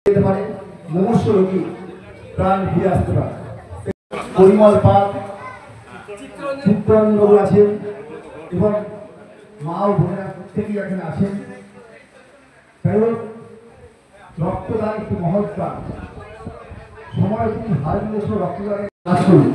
মুমূর্ষু রোগী প্রাণ ফিরে আসতে পারে। পরিমল পাল, চিত্তরঞ্জন বাবু আছেন এবং মা ও বোনেরা প্রত্যেকেই এখানে আছেন। তাই রক্তদান একটি মহৎ কাজ। সময় তিনি ভারতবর্ষ রক্তদানের কাজ করুন।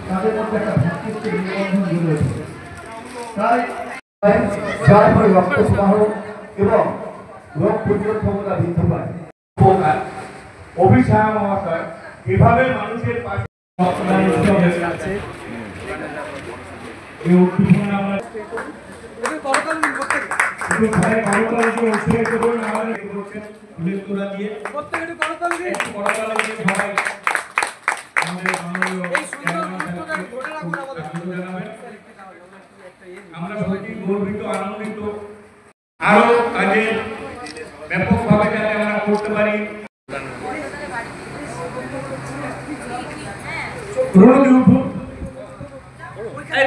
তাদের মধ্যে একটা ভাতৃত্বের নিবন্ধন গড়ে ওঠে। তাই যার ফলে রক্ত সমাহ এবং রোগ প্রতিরোধ ক্ষমতা বৃদ্ধি পায়। অভিশাপ মহাশয় এভাবে মানুষের পাশে আছে। এই উদ্দীপনা আমরা আমরা সত্যি গর্বিত, আনন্দিত। আরো কাজে ব্যাপকভাবে যাতে আমরা করতে পারি।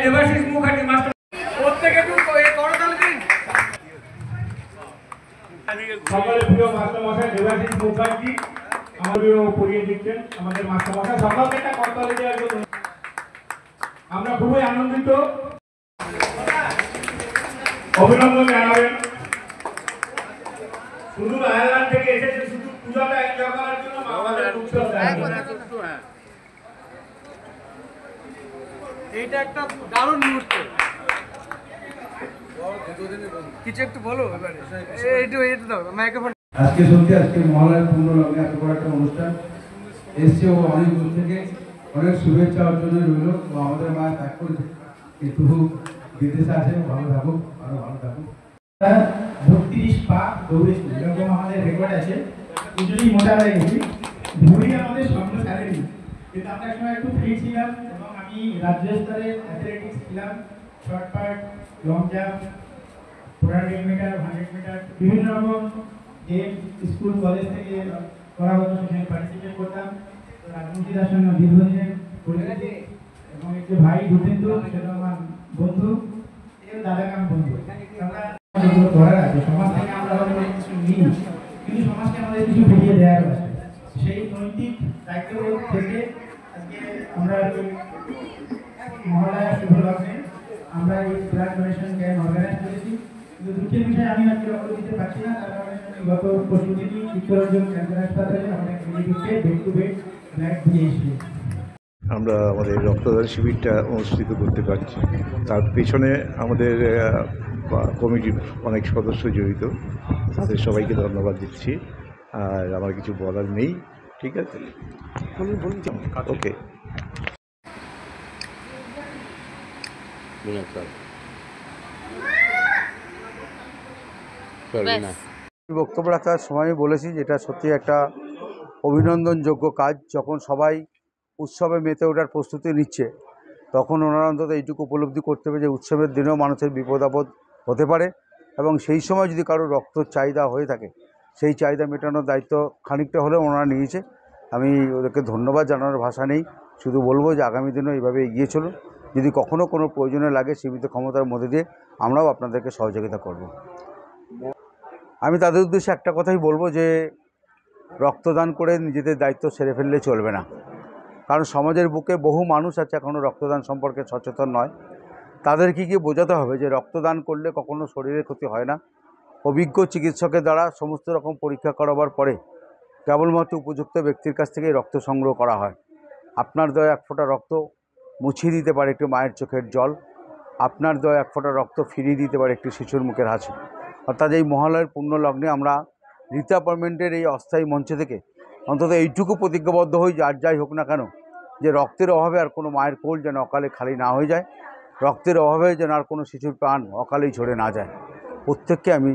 দেবাশিস মুখার্জি মাস্টার সকলের প্রিয় মাস্টারমশাই দেবাশিস মুখার্জি আমাদেরও পড়িয়ে দিচ্ছেন। আমাদের মাস্টারমশাই সকলকে একটা করতালি দেওয়ার জন্য আমরা খুবই আনন্দিত। অভিনন্দন জানাবেন। শুধু আয়ারল্যান্ড থেকে এসেছে শুধু পূজাটা এনজয় করার জন্য আমাদের উৎসব। এইটা একটা দারুণ মুহূর্ত। কিছু একটু বলো এইটু দাও মাইক্রোফোন। আজকে সত্যি আজকে মহালয়ার পূর্ণ লগ্নে এত বড় একটা অনুষ্ঠান এসছে ও অনেক দূর থেকে অনেক শুভেচ্ছা অর্জনে রইল। তো আমাদের মা ত্যাগ করে একটু বিদেশে আছে, ভালো থাকুক, আরো ভালো থাকুক। 32 পা দৌড়েছি, এরকম আমাদের রেকর্ড আছে। দুজনেই মোটা হয়ে গেছি, ভুঁড়ি আমাদের সামনে ছাড়েনি, কিন্তু আমরা সময় একটু ফ্রি ছিলাম এবং আমি রাজ্য স্তরে অ্যাথলেটিক্স ছিলাম। শর্ট পাট, লং জাম্প, 400 মিটার, 100 মিটার, বিভিন্ন রকম গেম স্কুল কলেজ থেকে করা হতো, সেখানে পার্টিসিপেট করতাম। রাজনীতির সঙ্গে দীর্ঘদিনের পরিচিতি এবং একটি ভাই ভূপেন্দ্র, সেটা আমার বন্ধু, দাদা কাম বন্ধু। আমরা করার আছে সমাজ থেকে আমরা কিছু নিই, কিন্তু সমাজকে আমাদের কিছু ফিরিয়ে দেওয়ার আছে। সেই নৈতিক দায়িত্ববোধ থেকে আজকে আমরা মহালয়া শুভ লগ্নে আমরা এই ব্লাড ডোনেশন ক্যাম্প অর্গানাইজ করেছি। কিন্তু দুঃখের বিষয়ে আমি আজকে রক্ত দিতে পারছি না, তার কারণে গত পরশুদিনই চিত্তরঞ্জন ক্যান্সার হাসপাতালে আমাদের ক্লিনিকে বেড টু বেড ব্লাড দিয়ে এসেছি। আমরা আমাদের রক্তদান শিবিরটা অনুষ্ঠিত করতে পারছি, তার পেছনে আমাদের কমিটির অনেক সদস্য জড়িত। তাদের সবাইকে ধন্যবাদ দিচ্ছি। আর আমার কিছু বলার নেই। ঠিক আছে, ওকে। বক্তব্য রাখার সময় আমি বলেছি যেটা সত্যি একটা অভিনন্দনযোগ্য কাজ। যখন সবাই উৎসবে মেতে ওঠার প্রস্তুতি নিচ্ছে, তখন ওনারা অন্তত এইটুকু উপলব্ধি করতে হবে যে উৎসবের দিনেও মানুষের বিপদ আপদ হতে পারে, এবং সেই সময় যদি কারো রক্তর চাহিদা হয়ে থাকে, সেই চাহিদা মেটানোর দায়িত্ব খানিকটা হলেও ওনারা নিয়েছে। আমি ওদেরকে ধন্যবাদ জানানোর ভাষা নেই, শুধু বলবো যে আগামী দিনও এইভাবে এগিয়ে চলুন। যদি কখনও কোনো প্রয়োজনে লাগে, সীমিত ক্ষমতার মধ্যে দিয়ে আমরাও আপনাদেরকে সহযোগিতা করব। আমি তাদের উদ্দেশ্যে একটা কথাই বলবো যে রক্তদান করে নিজেদের দায়িত্ব সেরে ফেললে চলবে না। কারণ সমাজের বুকে বহু মানুষ আছে এখনও রক্তদান সম্পর্কে সচেতন নয়। তাদেরকে গিয়ে বোঝাতে হবে যে রক্তদান করলে কখনো শরীরের ক্ষতি হয় না। অভিজ্ঞ চিকিৎসকের দ্বারা সমস্ত রকম পরীক্ষা করাবার পরে কেবলমাত্র উপযুক্ত ব্যক্তির কাছ থেকেই রক্ত সংগ্রহ করা হয়। আপনার দেওয়া এক ফোঁটা রক্ত মুছিয়ে দিতে পারে একটি মায়ের চোখের জল, আপনার দেওয়া এক ফোঁটা রক্ত ফিরিয়ে দিতে পারে একটি শিশুর মুখের হাসি। অর্থাৎ এই মহালয়ার পুণ্য লগ্নে আমরা রীতা অ্যাপার্টমেন্টের এই অস্থায়ী মঞ্চ থেকে অন্তত এইটুকু প্রতিজ্ঞাবদ্ধ হই, আর যাই হোক না কেন, যে রক্তের অভাবে আর কোনো মায়ের কোল যেন অকালে খালি না হয়ে যায়, রক্তের অভাবে যেন আর কোনো শিশুর প্রাণ অকালেই ঝরে না যায়। প্রত্যেককে আমি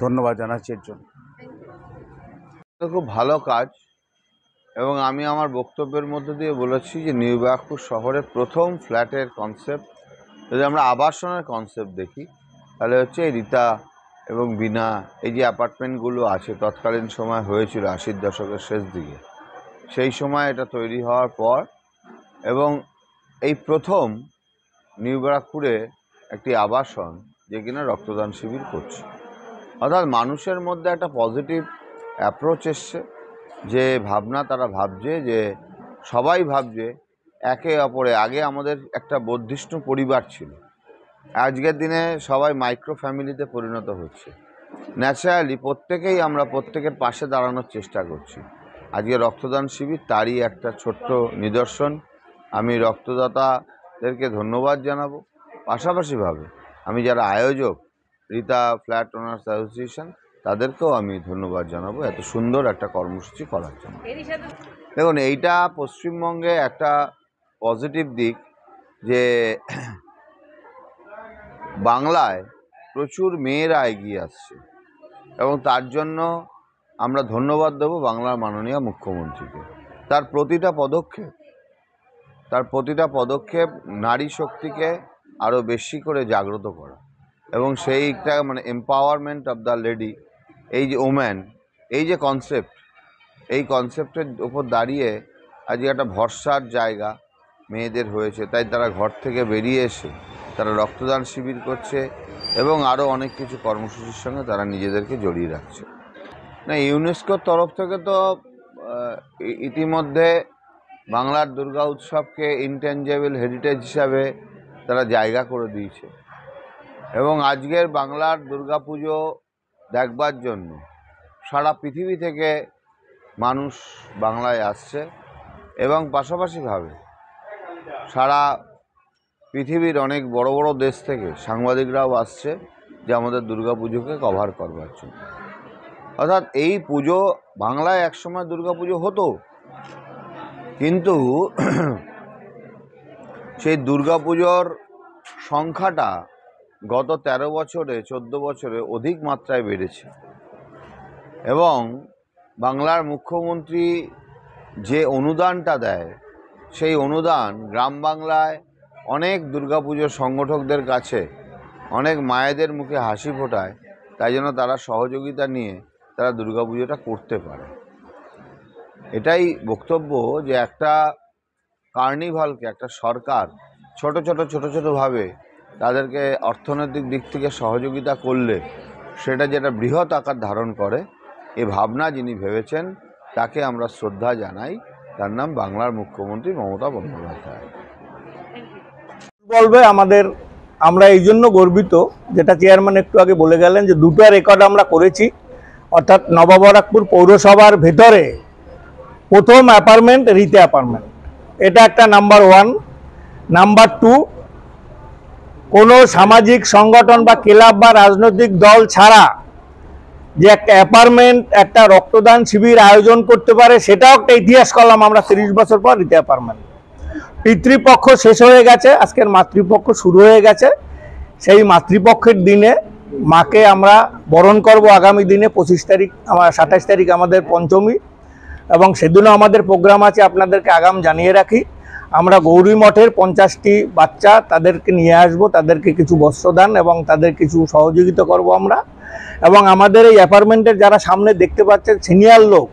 ধন্যবাদ জানাচ্ছি এর জন্য। খুব ভালো কাজ, এবং আমি আমার বক্তব্যের মধ্যে দিয়ে বলেছি যে নিউ ব্যারাকপুর শহরে প্রথম ফ্ল্যাটের কনসেপ্ট, যদি আমরা আবাসনের কনসেপ্ট দেখি, তাহলে হচ্ছে রীতা এবং বিনা এই যে অ্যাপার্টমেন্টগুলো আছে তৎকালীন সময় হয়েছিল 80-র দশকের শেষ দিকে। সেই সময় এটা তৈরি হওয়ার পর এবং এই প্রথম নিউ ব্যারাকপুরে একটি আবাসন যে কিনা রক্তদান শিবির করছে। অর্থাৎ মানুষের মধ্যে একটা পজিটিভ অ্যাপ্রোচ এসছে, যে ভাবনা তারা ভাবছে, যে সবাই ভাবছে একে অপরে। আগে আমাদের একটা বর্ধিষ্ণু পরিবার ছিল, আজকের দিনে সবাই মাইক্রো ফ্যামিলিতে পরিণত হচ্ছে। ন্যাচারালি প্রত্যেকেই আমরা প্রত্যেকের পাশে দাঁড়ানোর চেষ্টা করছি। আজকে রক্তদান শিবির তারই একটা ছোট্ট নিদর্শন। আমি রক্তদাতাদেরকে ধন্যবাদ জানাবো। পাশাপাশিভাবে আমি যারা আয়োজক রীতা ফ্ল্যাট ওনার্স অ্যাসোসিয়েশন, তাদেরকেও আমি ধন্যবাদ জানাবো এত সুন্দর একটা কর্মসূচি করার জন্য। দেখুন, এইটা পশ্চিমবঙ্গে একটা পজিটিভ দিক যে বাংলায় প্রচুর মেয়েরা এগিয়ে আসছে, এবং তার জন্য আমরা ধন্যবাদ দেব বাংলার মাননীয় মুখ্যমন্ত্রীকে। তার প্রতিটা পদক্ষেপ নারী শক্তিকে আরও বেশি করে জাগ্রত করা, এবং সেইটা মানে এম্পাওয়ারমেন্ট অফ দ্য লেডি, এই যে ওম্যান, এই যে কনসেপ্ট, এই কনসেপ্টের ওপর দাঁড়িয়ে আজকে একটা ভরসার জায়গা মেয়েদের হয়েছে। তাই তারা ঘর থেকে বেরিয়ে এসে তারা রক্তদান শিবির করছে এবং আরও অনেক কিছু কর্মসূচির সঙ্গে তারা নিজেদেরকে জড়িয়ে রাখছে। না, ইউনেস্কোর তরফ থেকে তো ইতিমধ্যে বাংলার দুর্গা উৎসবকে ইনট্যাঞ্জেবল হেরিটেজ হিসাবে তারা জায়গা করে দিয়েছে, এবং আজকের বাংলার দুর্গাপুজো দেখবার জন্য সারা পৃথিবী থেকে মানুষ বাংলায় আসছে, এবং পাশাপাশিভাবে সারা পৃথিবীর অনেক বড় বড় দেশ থেকে সাংবাদিকরাও আসছে যে আমাদের দুর্গাপুজোকে কভার করবার জন্য। অর্থাৎ এই পুজো বাংলায় একসময় দুর্গাপুজো হতো, কিন্তু সেই দুর্গাপুজোর সংখ্যাটা গত 13 বছরে 14 বছরে অধিক মাত্রায় বেড়েছে, এবং বাংলার মুখ্যমন্ত্রী যে অনুদানটা দেয়, সেই অনুদান গ্রাম বাংলায় অনেক দুর্গাপুজোর সংগঠকদের কাছে অনেক মায়েদের মুখে হাসি ফোটায়। তাই জন্য তারা সহযোগিতা নিয়ে তারা দুর্গাপুজোটা করতে পারে। এটাই বক্তব্য যে একটা কার্নিভালকে একটা সরকার ছোট ছোটোভাবে তাদেরকে অর্থনৈতিক দিক থেকে সহযোগিতা করলে সেটা যেটা বৃহৎ আকার ধারণ করে, এই ভাবনা যিনি ভেবেছেন তাকে আমরা শ্রদ্ধা জানাই। তার নাম বাংলার মুখ্যমন্ত্রী মমতা বন্দ্যোপাধ্যায়। বলবে আমরা এই জন্য গর্বিত, যেটা চেয়ারম্যান একটু আগে বলে গেলেন, যে দুটো রেকর্ড আমরা করেছি। অর্থাৎ নববরাকপুর পৌরসভার ভেতরে প্রথম অ্যাপার্টমেন্ট রীতা অ্যাপার্টমেন্ট, এটা একটা নাম্বার 1। নাম্বার 2, কোনো সামাজিক সংগঠন বা ক্লাব বা রাজনৈতিক দল ছাড়া যে একটা অ্যাপার্টমেন্ট একটা রক্তদান শিবির আয়োজন করতে পারে, সেটাও একটা ইতিহাস করলাম আমরা 30 বছর পর রীতা অ্যাপার্টমেন্ট। পিতৃপক্ষ শেষ হয়ে গেছে, আজকের মাতৃপক্ষ শুরু হয়ে গেছে। সেই মাতৃপক্ষের দিনে মাকে আমরা বরণ করব আগামী দিনে 25 তারিখ, 27 তারিখ আমাদের পঞ্চমী, এবং সেদিনও আমাদের প্রোগ্রাম আছে, আপনাদেরকে আগাম জানিয়ে রাখি। আমরা গৌরী মঠের 50টি বাচ্চা তাদেরকে নিয়ে আসব, তাদেরকে কিছু বস্ত্রদান এবং তাদের কিছু সহযোগিতা করব আমরা। এবং আমাদের এই অ্যাপার্টমেন্টের যারা সামনে দেখতে পাচ্ছেন সিনিয়র লোক,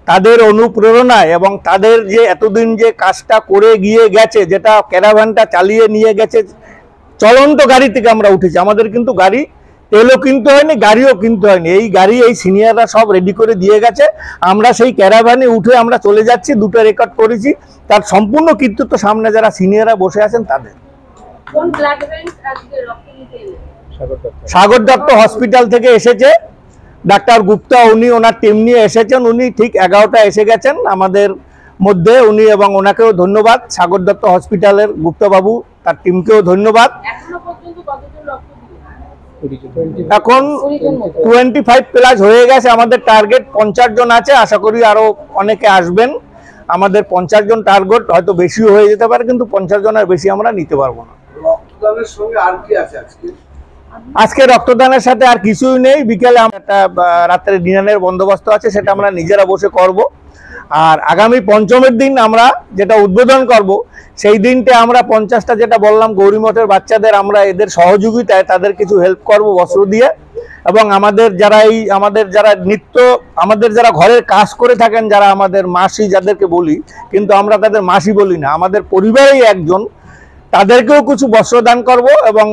তাদের অনুপ্রেরণায় এবং তাদের যে এতদিন যে কাজটা করে গিয়ে গেছে, যেটা ক্যারাভ্যানটা চালিয়ে নিয়ে গেছে, চলন্ত গাড়ি থেকে আমরা উঠেছি। আমাদের কিন্তু গাড়ি তেলও কিনতে হয়নি, গাড়িও কিনতে হয়নি, এই গাড়ি এই সিনিয়ররা সব রেডি করে দিয়ে গেছে। আমরা সেই ক্যারাভ্যানে উঠে আমরা চলে যাচ্ছি, দুটো রেকর্ড করেছি। তার সম্পূর্ণ কৃতিত্ব সামনে যারা সিনিয়ররা বসে আছেন তাদের। সাগর দত্ত হসপিটাল থেকে এসেছে ডাক্তার গুপ্তা, উনি ওনার টিম নিয়ে এসেছেন। উনি ঠিক 11টায় এসে গেছেন আমাদের মধ্যে উনি, এবং ওনাকেও ধন্যবাদ। সাগর দত্ত হসপিটালের গুপ্তাবাবু, তার টিমকেও ধন্যবাদ। এখন 25+ হয়ে গেছে, আমাদের টার্গেট 50 জন আছে। আশা করি আরো অনেকে আসবেন। আমাদের 50 জন টার্গেট, হয়তো বেশিও হয়ে যেতে পারে, কিন্তু 50 জনের বেশি আমরা নিতে পারবো না। রক্তদানের সঙ্গে আর কি আছে আজকে রক্তদানের সাথে আর কিছুই নেই। বিকেলে একটা রাত্রে ডিনারের বন্দোবস্ত আছে, সেটা আমরা নিজেরা বসে করব। আর আগামী পঞ্চমের দিন আমরা যেটা উদ্বোধন করব, সেই দিনটা আমরা 50টা যেটা বললাম গৌরী মঠের বাচ্চাদের আমরা এদের সহযোগিতায় তাদের কিছু হেল্প করব বস্ত্র দিয়ে। এবং আমাদের যারা ঘরের কাজ করে থাকেন, যারা আমাদের মাসি যাদেরকে বলি, কিন্তু আমরা তাদের মাসি বলি না, আমাদের পরিবারেই একজন, তাদেরকেও কিছু বস্ত্র দান করব। এবং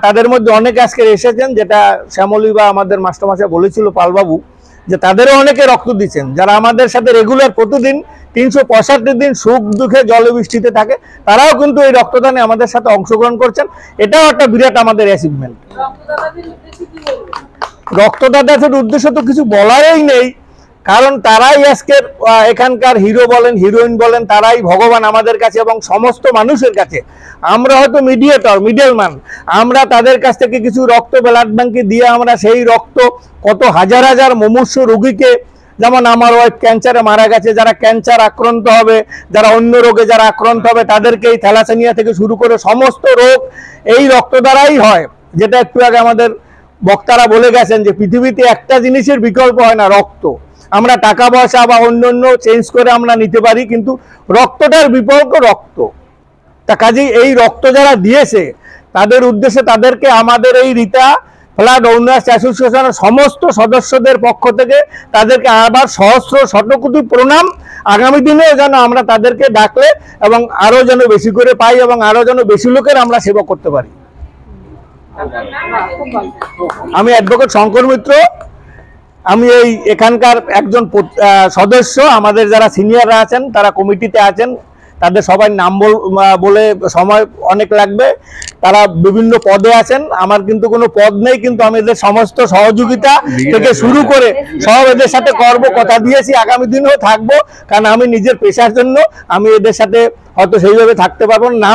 তাদের মধ্যে অনেকে আজকে এসেছেন, যেটা শ্যামলী বা আমাদের মাস্টারমশাই বলেছিল পালবাবু, যে তাদেরও অনেকে রক্ত দিচ্ছেন, যারা আমাদের সাথে রেগুলার প্রতিদিন 365 দিন সুখ দুঃখে জলে বৃষ্টিতে থাকে, তারাও কিন্তু এই রক্তদানে আমাদের সাথে অংশগ্রহণ করছেন। এটাও একটা বিরাট আমাদের অ্যাচিভমেন্ট। রক্তদাতাদের উদ্দেশ্য তো কিছু বলারই নেই, কারণ তারাই আজকের এখানকার হিরো বলেন, হিরোইন বলেন, তারাই ভগবান আমাদের কাছে এবং সমস্ত মানুষের কাছে। আমরা হয়তো মিডলম্যান, আমরা তাদের কাছ থেকে কিছু রক্ত ব্লাড ব্যাংকে দিয়ে আমরা সেই রক্ত কত হাজার হাজার মুমূর্ষ রোগীকে, যেমন আমার ওয়াইফ ক্যান্সারে মারা গেছে, যারা ক্যান্সার আক্রান্ত হবে, যারা অন্য রোগে যারা আক্রান্ত হবে, তাদেরকে এই থ্যালাসেমিয়া থেকে শুরু করে সমস্ত রোগ এই রক্ত দ্বারাই হয়। যেটা একটু আগে আমাদের বক্তারা বলে গেছেন যে পৃথিবীতে একটা জিনিসের বিকল্প হয় না, রক্ত। আমরা টাকা পয়সা বা অন্য চেঞ্জ করে আমরা নিতে পারি, কিন্তু রক্তটার বিকল্প রক্ত। তা কাজেই এই রক্ত যারা দিয়েছে তাদের উদ্দেশ্যে তাদেরকে আমাদের এই রিতা ব্লাড ডোনার্স অ্যাসোসিয়েশনের সমস্ত সদস্যদের পক্ষ থেকে তাদেরকে আবার সহস্র শতকোটি প্রণাম। আগামী দিনেও যেন আমরা তাদেরকে ডাকলে এবং আরও যেন বেশি করে পাই এবং আরও যেন বেশি লোকের আমরা সেবা করতে পারি। আমি অ্যাডভোকেট শঙ্কর মিত্র, আমি এখানকার একজন সদস্য। আমাদের যারা সিনিয়ররা আছেন, তারা কমিটিতে আছেন, তাদের সবাই নাম বলে সময় অনেক লাগবে, তারা বিভিন্ন পদে আছেন। আমার কিন্তু কোনো পদ নেই, কিন্তু আমি এদের সমস্ত সহযোগিতা থেকে শুরু করে সব এদের সাথে করব, কথা দিয়েছি, আগামী দিনেও থাকবো। কারণ আমি নিজের পেশার জন্য আমি এদের সাথে হয়তো সেইভাবে থাকতে পারবো না।